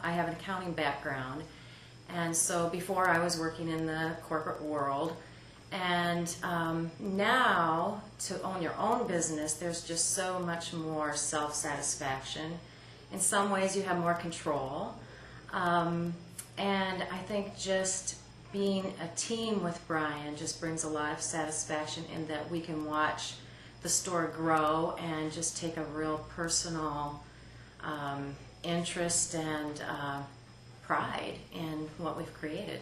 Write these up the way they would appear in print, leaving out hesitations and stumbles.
I have an accounting background, and so before I was working in the corporate world, and now to own your own business, there's just so much more self-satisfaction. In some ways you have more control, and I think just being a team with Brian just brings a lot of satisfaction in that we can watch the store grow and just take a real personal interest and pride in what we've created.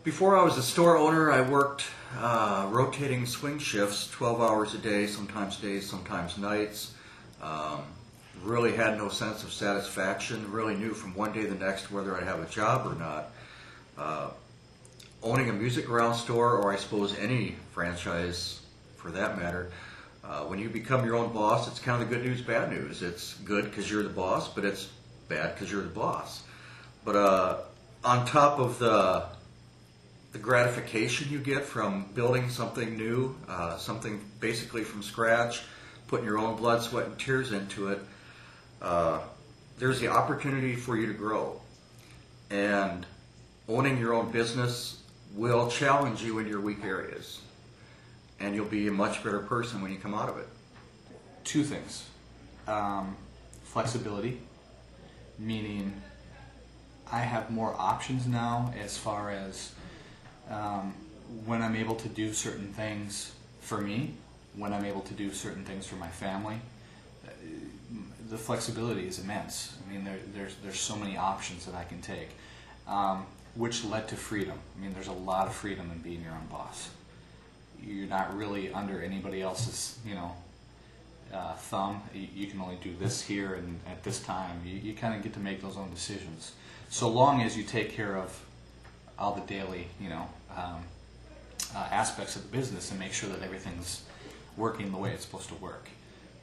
Before I was a store owner, I worked rotating swing shifts, 12 hours a day, sometimes days, sometimes nights. Really had no sense of satisfaction, really knew from one day to the next whether I'd have a job or not. Owning a music around store, or I suppose any franchise for that matter, when you become your own boss, it's kind of the good news, bad news. It's good because you're the boss, but it's bad because you're the boss. But on top of the gratification you get from building something new, something basically from scratch, putting your own blood, sweat, and tears into it, there's the opportunity for you to grow. And owning your own business will challenge you in your weak areas. And you'll be a much better person when you come out of it. Two things. Flexibility, meaning I have more options now as far as when I'm able to do certain things for me, when I'm able to do certain things for my family. The flexibility is immense. I mean, there's so many options that I can take, which led to freedom. I mean, there's a lot of freedom in being your own boss. You're not really under anybody else's, thumb. You can only do this here and at this time. You kind of get to make those own decisions, so long as you take care of all the daily, aspects of the business and make sure that everything's working the way it's supposed to work.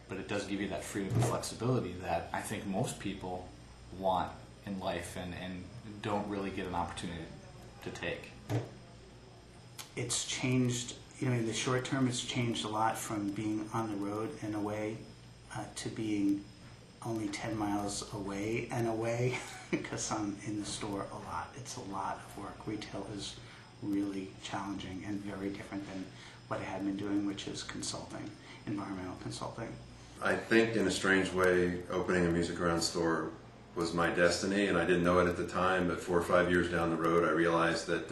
But it does give you that freedom and flexibility that I think most people want in life and don't really get an opportunity to take. It's changed, in the short term, it's changed a lot from being on the road and away to being only 10 miles away and away because I'm in the store a lot. It's a lot of work. Retail is really challenging and very different than what I had been doing, which is consulting, environmental consulting. I think in a strange way, opening a music around store was my destiny, and I didn't know it at the time, but 4 or 5 years down the road I realized that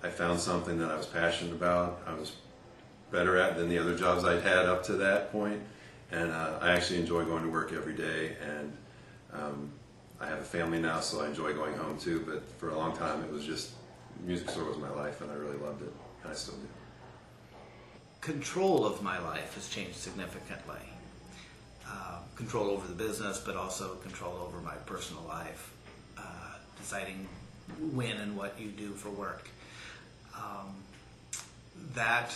I found something that I was passionate about, I was better at than the other jobs I'd had up to that point, and I actually enjoy going to work every day, and I have a family now, so I enjoy going home too, but for a long time it was just, music store was my life, and I really loved it, and I still do. Control of my life has changed significantly. Control over the business, but also control over my personal life. Deciding when and what you do for work. That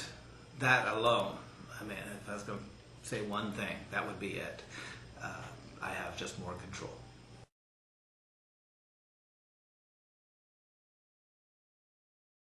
alone, I mean, if I was going to say one thing, that would be it. I have just more control.